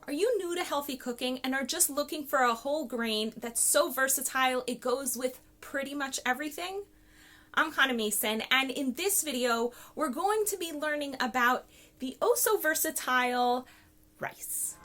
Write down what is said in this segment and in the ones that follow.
Are you new to healthy cooking and are just looking for a whole grain that's so versatile it goes with pretty much everything? I'm Hannah Mason, and in this video, we're going to be learning about the oh so versatile rice.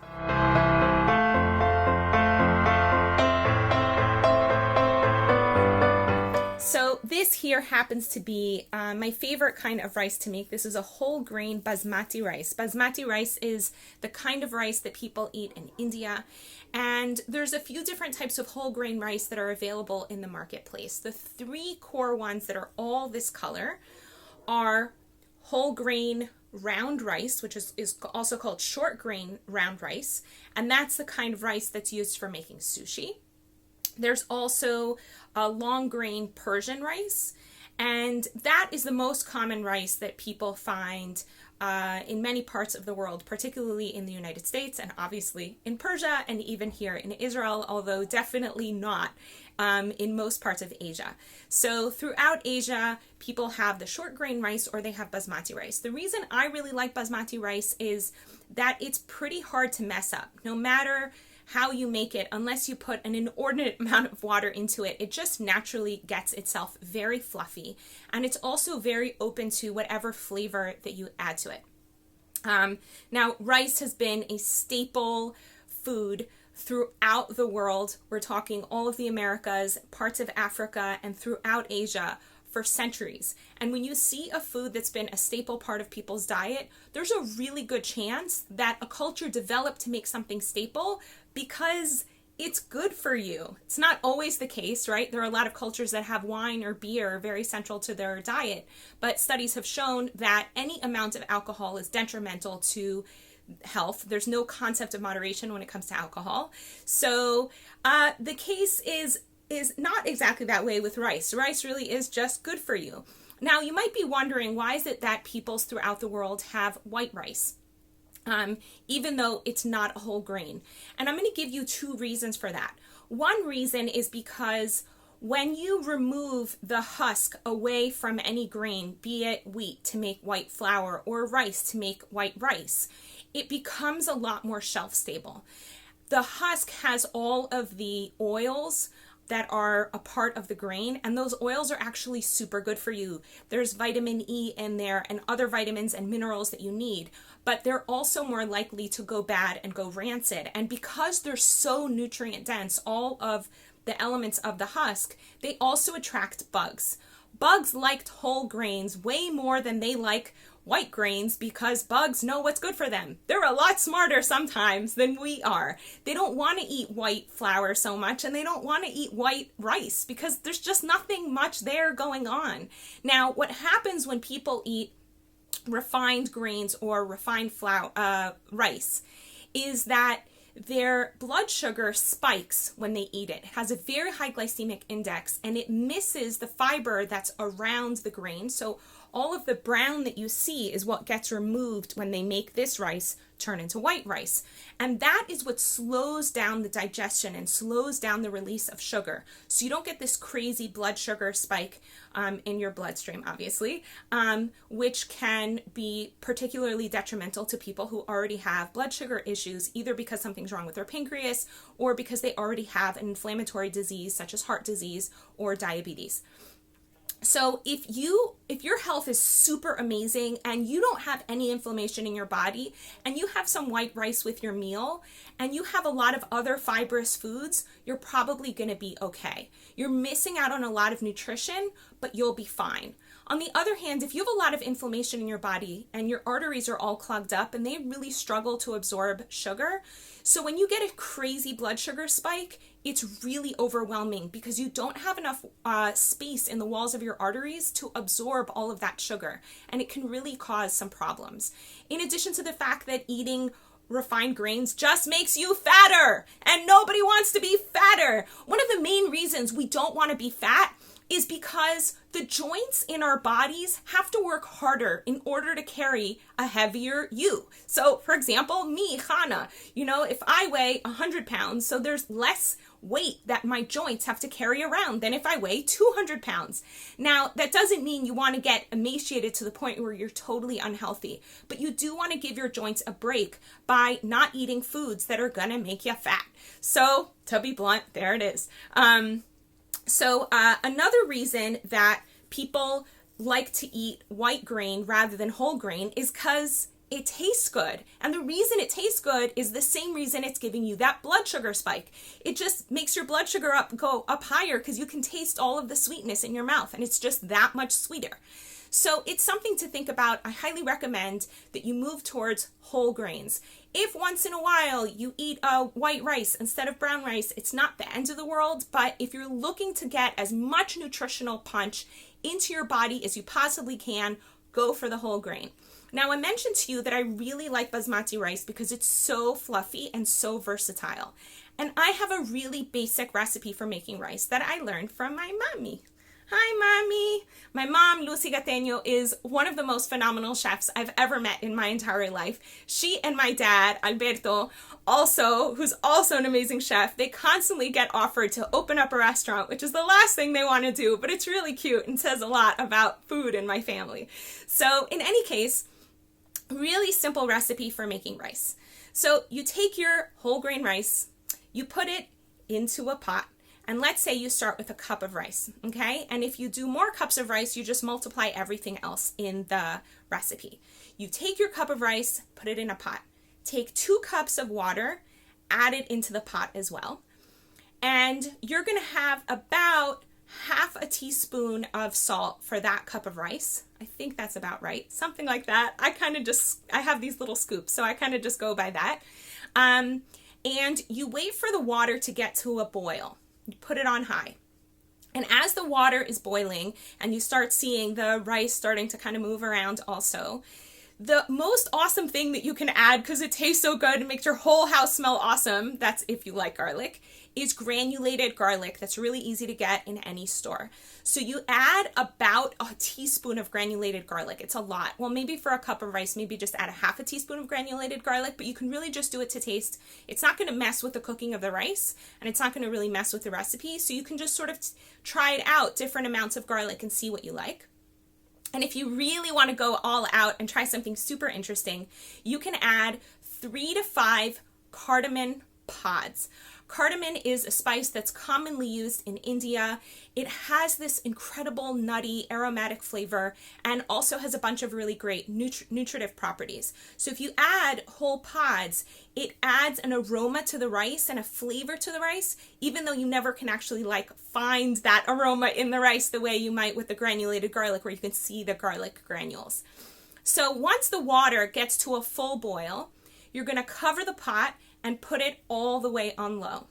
So this here happens to be my favorite kind of rice to make. This is a whole grain basmati rice. Basmati rice is the kind of rice that people eat in India. And there's a few different types of whole grain rice that are available in the marketplace. The three core ones that are all this color are whole grain round rice, which is also called short grain round rice. And that's the kind of rice that's used for making sushi. There's also a long grain Persian rice, and that is the most common rice that people find in many parts of the world, particularly in the United States and obviously in Persia and even here in Israel, although definitely not in most parts of Asia. So throughout Asia, people have the short grain rice or they have basmati rice. The reason I really like basmati rice is that it's pretty hard to mess up. No matter how you make it, unless you put an inordinate amount of water into it, it just naturally gets itself very fluffy, and it's also very open to whatever flavor that you add to it. Now, rice has been a staple food throughout the world. We're talking all of the Americas, parts of Africa, and throughout Asia for centuries. And when you see a food that's been a staple part of people's diet, there's a really good chance that a culture developed to make something staple because it's good for you. It's not always the case, right? There are a lot of cultures that have wine or beer very central to their diet, but studies have shown that any amount of alcohol is detrimental to health. There's no concept of moderation when it comes to alcohol. So the case is not exactly that way with rice. Rice really is just good for you. Now, you might be wondering, why is it that peoples throughout the world have white rice, even though it's not a whole grain? And I'm going to give you two reasons for that. One reason is because when you remove the husk away from any grain, be it wheat to make white flour or rice to make white rice, it becomes a lot more shelf stable. The husk has all of the oils that are a part of the grain, and those oils are actually super good for you. There's vitamin E in there and other vitamins and minerals that you need, but they're also more likely to go bad and go rancid. And because they're so nutrient dense, all of the elements of the husk, they also attract bugs. Bugs liked whole grains way more than they like white grains because bugs know what's good for them. They're a lot smarter sometimes than we are. They don't want to eat white flour so much, and they don't want to eat white rice because there's just nothing much there going on. Now, what happens when people eat refined grains or refined rice is that their blood sugar spikes when they eat it. It has a very high glycemic index, and it misses the fiber that's around the grain. So all of the brown that you see is what gets removed when they make this rice turn into white rice. And that is what slows down the digestion and slows down the release of sugar. So you don't get this crazy blood sugar spike in your bloodstream, obviously, which can be particularly detrimental to people who already have blood sugar issues, either because something's wrong with their pancreas or because they already have an inflammatory disease such as heart disease or diabetes. So if your health is super amazing and you don't have any inflammation in your body and you have some white rice with your meal and you have a lot of other fibrous foods, you're probably going to be okay. You're missing out on a lot of nutrition, but you'll be fine. On the other hand, if you have a lot of inflammation in your body and your arteries are all clogged up and they really struggle to absorb sugar, so when you get a crazy blood sugar spike, it's really overwhelming because you don't have enough space in the walls of your arteries to absorb all of that sugar, and it can really cause some problems. In addition to the fact that eating refined grains just makes you fatter, and nobody wants to be fatter. One of the main reasons we don't want to be fat is because the joints in our bodies have to work harder in order to carry a heavier you. So for example, me, Hannah, if I weigh 100 pounds, so there's less weight that my joints have to carry around than if I weigh 200 pounds. Now, that doesn't mean you want to get emaciated to the point where you're totally unhealthy, but you do want to give your joints a break by not eating foods that are going to make you fat. So, to be blunt, there it is. Another reason that people like to eat white grain rather than whole grain is because it tastes good. And the reason it tastes good is the same reason it's giving you that blood sugar spike. It just makes your blood sugar go up higher because you can taste all of the sweetness in your mouth, and it's just that much sweeter. So it's something to think about. I highly recommend that you move towards whole grains. If once in a while you eat white rice instead of brown rice, it's not the end of the world, but if you're looking to get as much nutritional punch into your body as you possibly can, go for the whole grain. Now, I mentioned to you that I really like basmati rice because it's so fluffy and so versatile. And I have a really basic recipe for making rice that I learned from my mommy. Hi, Mommy. My mom, Lucy Gatteño, is one of the most phenomenal chefs I've ever met in my entire life. She and my dad, Alberto, who's also an amazing chef, they constantly get offered to open up a restaurant, which is the last thing they want to do, but it's really cute and says a lot about food in my family. So in any case, really simple recipe for making rice. So you take your whole grain rice, you put it into a pot, and let's say you start with a cup of rice, okay? And if you do more cups of rice, you just multiply everything else in the recipe. You take your cup of rice, put it in a pot. Take 2 cups of water, add it into the pot as well. And you're gonna have about half a teaspoon of salt for that cup of rice. I think that's about right, something like that. I have these little scoops, so I kind of just go by that. And you wait for the water to get to a boil. You put it on high. And as the water is boiling and you start seeing the rice starting to kind of move around also, the most awesome thing that you can add, because it tastes so good and makes your whole house smell awesome, that's if you like garlic, is granulated garlic. That's really easy to get in any store. So you add about a teaspoon of granulated garlic. It's a lot. Well, maybe for a cup of rice, maybe just add a half a teaspoon of granulated garlic, but you can really just do it to taste. It's not going to mess with the cooking of the rice, and it's not going to really mess with the recipe. So you can just sort of try it out, different amounts of garlic, and see what you like. And if you really want to go all out and try something super interesting, you can add 3 to 5 cardamom pods. Cardamom is a spice that's commonly used in India. It has this incredible nutty aromatic flavor and also has a bunch of really great nutritive properties. So if you add whole pods, it adds an aroma to the rice and a flavor to the rice, even though you never can actually find that aroma in the rice the way you might with the granulated garlic, where you can see the garlic granules. So once the water gets to a full boil, you're going to cover the pot and put it all the way on low.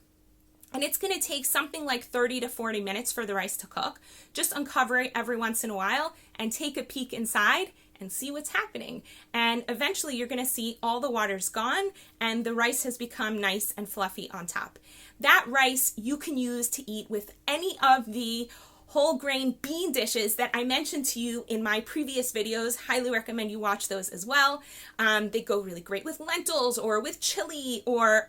And it's going to take something like 30 to 40 minutes for the rice to cook. Just uncover it every once in a while and take a peek inside and see what's happening. And eventually you're going to see all the water's gone and the rice has become nice and fluffy on top. That rice you can use to eat with any of the whole grain bean dishes that I mentioned to you in my previous videos. Highly recommend you watch those as well. They go really great with lentils or with chili, or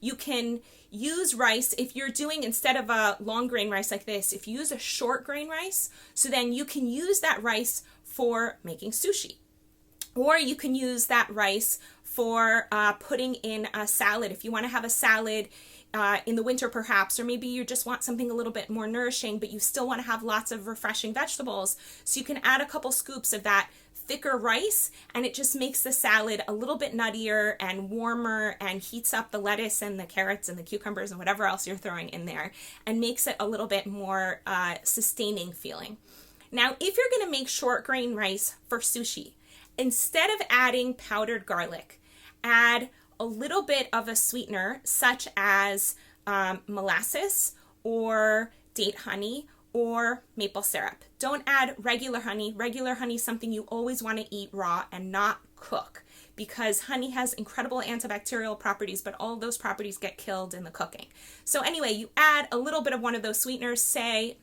you can use rice if you're doing, instead of a long grain rice like this, if you use a short grain rice, so then you can use that rice for making sushi. Or you can use that rice for putting in a salad. If you want to have a salad in the winter perhaps, or maybe you just want something a little bit more nourishing, but you still want to have lots of refreshing vegetables. So you can add a couple scoops of that thicker rice, and it just makes the salad a little bit nuttier and warmer and heats up the lettuce and the carrots and the cucumbers and whatever else you're throwing in there, and makes it a little bit more sustaining feeling. Now, if you're going to make short grain rice for sushi, instead of adding powdered garlic, add a little bit of a sweetener such as molasses or date honey or maple syrup. Don't add regular honey. Regular honey is something you always want to eat raw and not cook, because honey has incredible antibacterial properties, but all of those properties get killed in the cooking. So anyway, you add a little bit of one of those sweeteners, say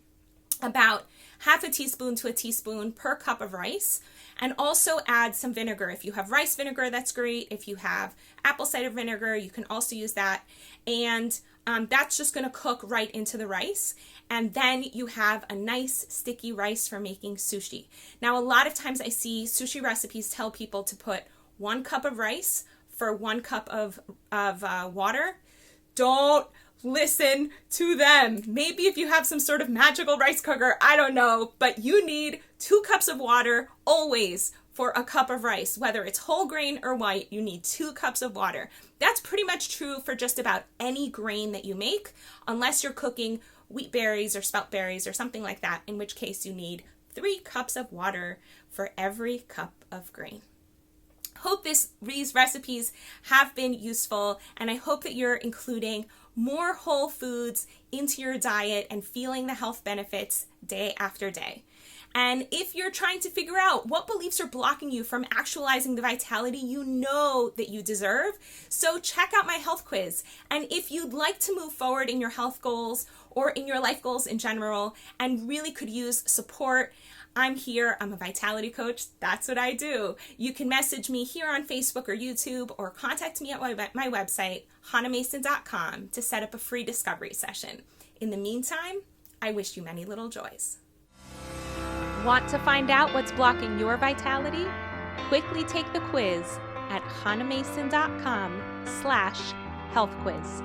about half a teaspoon to a teaspoon per cup of rice, and also add some vinegar. If you have rice vinegar, that's great. If you have apple cider vinegar, you can also use that. And that's just going to cook right into the rice. And then you have a nice sticky rice for making sushi. Now, a lot of times I see sushi recipes tell people to put 1 cup of rice for 1 cup of water. Don't listen to them. Maybe if you have some sort of magical rice cooker, I don't know, but you need 2 cups of water always for a cup of rice. Whether it's whole grain or white, you need 2 cups of water. That's pretty much true for just about any grain that you make, unless you're cooking wheat berries or spelt berries or something like that, in which case you need 3 cups of water for every cup of grain. Hope these recipes have been useful, and I hope that you're including more whole foods into your diet and feeling the health benefits day after day. And if you're trying to figure out what beliefs are blocking you from actualizing the vitality you know that you deserve, so check out my health quiz. And if you'd like to move forward in your health goals or in your life goals in general and really could use support, I'm here. I'm a vitality coach. That's what I do. You can message me here on Facebook or YouTube, or contact me at my website, hannahmason.com, to set up a free discovery session. In the meantime, I wish you many little joys. Want to find out what's blocking your vitality? Quickly take the quiz at hannahmason.com/health quiz.